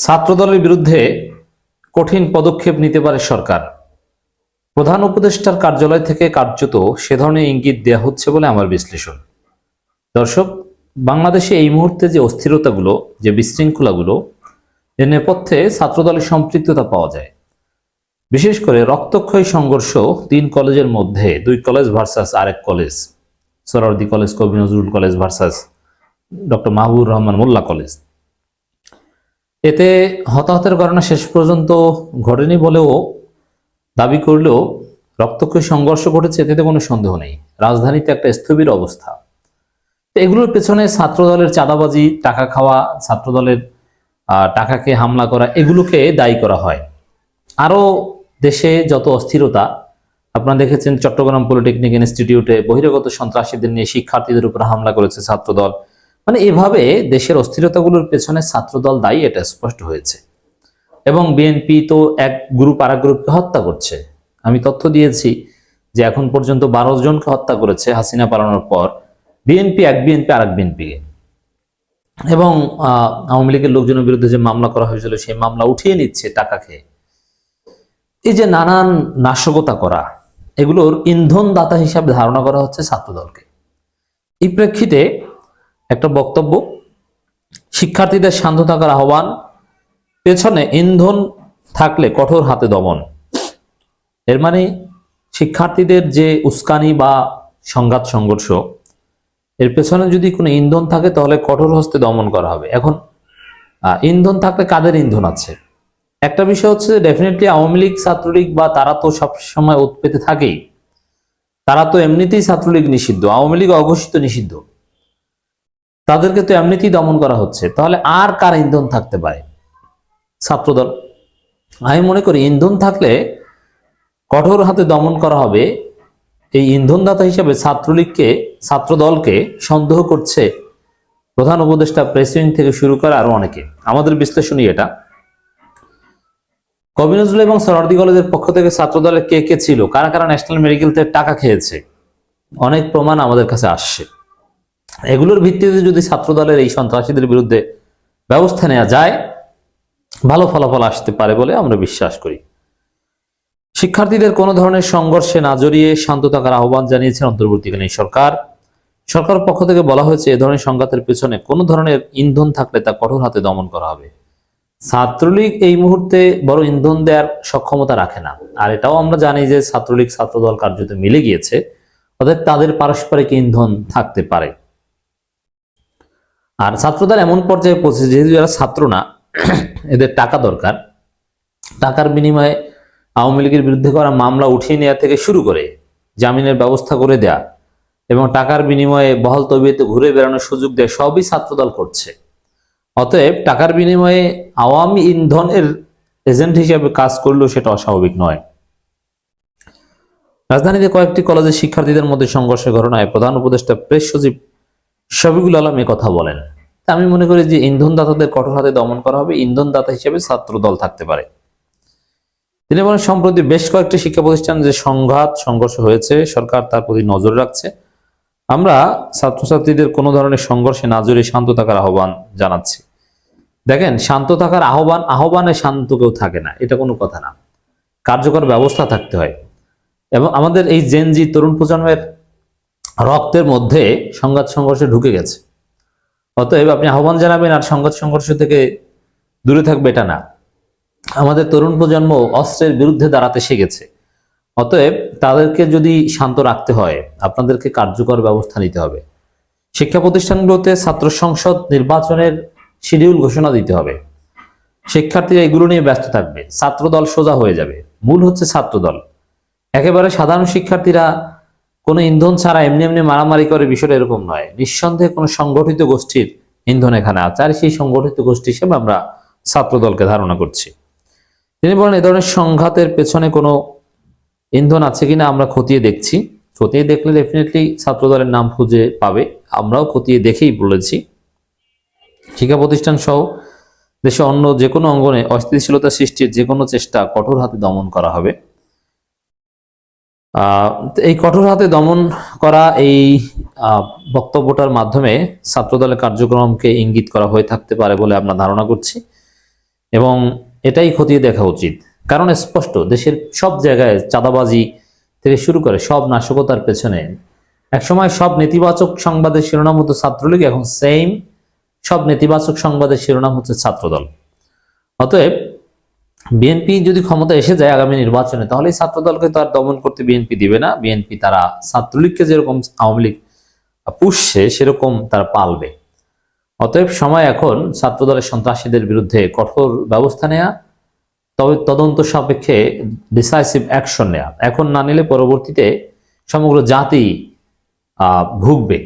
ছাত্রদলের বিরুদ্ধে কঠিন পদক্ষেপ নিতে পারে সরকার। প্রধান উপদেষ্টার কার্যালয় থেকে কার্যত সে ধরনের ইঙ্গিত দেওয়া হচ্ছে বলে আমার বিশ্লেষণ। দর্শক, বাংলাদেশে এই মুহূর্তে যে অস্থিরতাগুলো, যে বিশৃঙ্খলাগুলো, এর নেপথ্যে ছাত্রদলের সম্পৃক্ততা পাওয়া যায়। বিশেষ করে রক্তক্ষয়ী সংঘর্ষ 3 কলেজের মধ্যে, 2 কলেজ ভার্সাস আরেক college, Suhrawardy college, Kabi Nazrul college versus doctor Mahbubur Rahman Molla college. এতে হতাহতের ঘটনা শেষ পর্যন্ত ঘটেনি বলেও দাবি করলেও রক্তক্ষয়ী সংঘর্ষ ঘটেছে, এতে কোনো সন্দেহ নেই। রাজধানীতে একটা স্থবির অবস্থা। এগুলোর পেছনে ছাত্রদলের চাঁদাবাজি, টাকা খাওয়া, ছাত্রদলের টাকাকে হামলা করা, এগুলোকে দায়ী করা হয়। আরো দেশে যত অস্থিরতা আপনারা দেখেছেন, চট্টগ্রাম পলিটেকনিক ইনস্টিটিউটে বহিরাগত সন্ত্রাসীদের নিয়ে শিক্ষার্থীদের উপর হামলা করেছে ছাত্রদল। মানে এভাবে দেশের অস্থিরতাগুলোর পেছনে ছাত্রদল দায়ী, এটা স্পষ্ট হয়েছে। এবং বিএনপি তো এক গ্রুপ আরেক গ্রুপকে হত্যা করছে। আমি তথ্য দিয়েছি যে এখন পর্যন্ত 12 জনকে হত্যা করেছে হাসিনা পালানোর পর বিএনপি, এক বিএনপি আরেক বিএনপিকে। এবং আওয়ামী লীগের লোকজনের বিরুদ্ধে যে মামলা করা হয়েছিল সেই মামলা উঠিয়ে নিচ্ছে টাকা খেয়ে। এই যে নানান নাশকতা করা, এগুলোর ইন্ধন দাতা হিসাবে ধারণা করা হচ্ছে ছাত্রদলকে। এই প্রেক্ষিতে একটা বক্তব্য, শিক্ষার্থীদের শান্ত থাকার আহ্বান, পেছনে ইন্ধন থাকলে কঠোর হাতে দমন। এর মানে শিক্ষার্থীদের যে উস্কানি বা সংঘাত সংঘর্ষ, এর পেছনে যদি কোনো ইন্ধন থাকে তাহলে কঠোর হস্তে দমন করা হবে। এখন ইন্ধন থাকলে কাদের ইন্ধন আছে? একটা বিষয় হচ্ছে ডেফিনেটলি আওয়ামী লীগ, ছাত্রলীগ বা তারা তো সবসময় উৎপেতে থাকেই। তারা তো এমনিতেই ছাত্রলীগ নিষিদ্ধ, আওয়ামী লীগ অঘোষিত নিষিদ্ধ, তাদেরকে তো এমনিতেই দমন করা হচ্ছে। তাহলে আর কার ইন্ধন থাকতে পারে? ছাত্রদল। আমি মনে করি ইন্ধন থাকলে কঠোর হাতে দমন করা হবে। এই ইন্ধনদাতা হিসেবে ছাত্রলীগকে, ছাত্রদলকে সন্দেহ করছে প্রধান উপদেষ্টা, প্রেসিডেন্ট থেকে শুরু করে আরো অনেকে। আমাদের বিশ্লেষণই এটা। কবি নজরুল এবং সোহরাওয়ার্দী কলেজের পক্ষ থেকে ছাত্রদলের কে কে ছিল, কারা কারা ন্যাশনাল মেডিকেল থেকে টাকা খেয়েছে, অনেক প্রমাণ আমাদের কাছে আসছে। এগুলোর ভিত্তিতে যদি ছাত্রদলের এই সন্ত্রাসীদের বিরুদ্ধে ব্যবস্থা নেওয়া যায়, ভালো ফলাফল আসতে পারে বলে আমরা বিশ্বাস করি। শিক্ষার্থীদের কোনো ধরনের সংঘর্ষে না জড়িয়ে শান্ত থাকার আহ্বান জানিয়েছেন অন্তর্বর্তীকালীন সরকার। সরকার পক্ষ থেকে বলা হয়েছে, এ ধরনের সংঘাতের পেছনে কোনো ধরনের ইন্ধন থাকলে তা কঠোর হাতে দমন করা হবে। ছাত্রলীগ এই মুহূর্তে বড় ইন্ধন দেওয়ার সক্ষমতা রাখে না। আর এটাও আমরা জানি যে ছাত্রলীগ ছাত্রদল কার্যত মিলে গিয়েছে, অর্থাৎ তাদের পারস্পরিক ইন্ধন থাকতে পারে। আর ছাত্রদল এমন পর্যায়ে পৌঁছেছে, যেহেতু যারা ছাত্র না, এদের টাকা দরকার। টাকার বিনিময়ে আওয়ামী লীগের বিরুদ্ধে করা মামলা উঠিয়ে নেওয়া থেকে শুরু করে জামিনের ব্যবস্থা করে দেয়া এবং টাকার বিনিময়ে বহাল তবিয়তে ঘুরে বেড়ানোর সুযোগ দেয়, সবই ছাত্রদল করছে। অতএব টাকার বিনিময়ে আওয়ামী ইন্ধনের এজেন্ট হিসেবে কাজ করলেও সেটা অস্বাভাবিক নয়। রাজধানীতে কয়েকটি কলেজের শিক্ষার্থীদের মধ্যে সংঘর্ষের ঘটনায় প্রধান উপদেষ্টা প্রেস সচিব শফিকুল আলম কথা বলেন। আমি মনে করি যে ইন্ধনদাতাদের কঠোর হাতে দমন করা হবে। ইন্ধনদাতা হিসেবে ছাত্রদল থাকতে পারে। তিনি বলেন, সম্প্রতি বেশ কয়েকটি শিক্ষা প্রতিষ্ঠান যে সংঘর্ষ হয়েছে, সরকার তার প্রতি নজর রাখছে। আমরা ছাত্রছাত্রীদের কোনো ধরনের সংঘর্ষে না জড়িয়ে শান্ত থাকার আহ্বান জানাচ্ছি। দেখেন, শান্ত থাকার আহ্বানে শান্ত কেউ থাকে না, এটা কোনো কথা না। কার্যকর ব্যবস্থা থাকতে হয়। এবং আমাদের এই জেনজি তরুণ প্রজন্মের রক্তের মধ্যে সংঘাত সংঘর্ষে ঢুকে গেছে। অতএব আপনি আহ্বান জানাবেন আর সংঘাত সংঘর্ষ থেকে দূরে থাকবে, এটা না। আমাদের তরুণ প্রজন্ম অস্ত্রের বিরুদ্ধে দাঁড়াতে শিখেছে। অতএব তাদেরকে যদি শান্ত রাখতে হয়, আপনাদেরকে কার্যকর ব্যবস্থা নিতে হবে। শিক্ষা প্রতিষ্ঠানগুলোতে ছাত্র সংসদ নির্বাচনের শিডিউল ঘোষণা দিতে হবে। শিক্ষার্থীরা এগুলো নিয়ে ব্যস্ত থাকবে, ছাত্রদল সোজা হয়ে যাবে। মূল হচ্ছে ছাত্রদল। একেবারে সাধারণ শিক্ষার্থীরা কোনো ইন্ধন ছাড়া এমনি এমনি মারামারি করে, বিষয়টা এরকম নয়। নিঃসন্দেহে কোনো সংগঠিত গোষ্ঠীর ইন্ধন এখানে আছে, আর সেই সংগঠিত গোষ্ঠী হিসেবে আমরা ছাত্রদলকে ধারণা করছি। তিনি বলেন, এ ধরনের সংঘাতের পেছনে কোনো ইন্ধন আছে কিনা আমরা খতিয়ে দেখছি। খতিয়ে দেখলে ডেফিনেটলি ছাত্রদলের নাম খুঁজে পাবে। আমরাও খতিয়ে দেখেই বলেছি, শিক্ষা প্রতিষ্ঠান সহ দেশে অন্য যে কোনো অঙ্গনে অস্থিতিশীলতা সৃষ্টির যে কোনো চেষ্টা কঠোর হাতে দমন করা হবে। এই কঠোর হাতে দমন করা এই বক্তব্যটার মাধ্যমে ছাত্রদলের কার্যক্রমকে ইঙ্গিত করা হয়ে থাকতে পারে বলে আমরা ধারণা করছি। এবং এটাই খতিয়ে দেখা উচিত। কারণ স্পষ্ট, দেশের সব জায়গায় চাঁদাবাজি থেকে শুরু করে সব নাশকতার পেছনে একসময় সব নেতিবাচক সংবাদের শিরোনাম হতো ছাত্রলীগ, এখন সেম সব নেতিবাচক সংবাদের শিরোনাম হচ্ছে ছাত্রদল। অতএব বিএনপি যদি ক্ষমতা এসে যায় আগামী নির্বাচনে, তাহলে ছাত্রদলকে তো আর দমন করতে বিএনপি দিবে না। বিএনপি তারা ছাত্রলীগকে যেরকম আওয়ামী লীগ পুষছে সেরকম তারা পালবে। অতএব সময় এখন ছাত্রদলের সন্ত্রাসীদের বিরুদ্ধে কঠোর ব্যবস্থা নেওয়া, তবে তদন্ত সাপেক্ষে ডিসাইসিভ অ্যাকশন নেওয়া। এখন না নিলে পরবর্তীতে সমগ্র জাতি ভুগবে।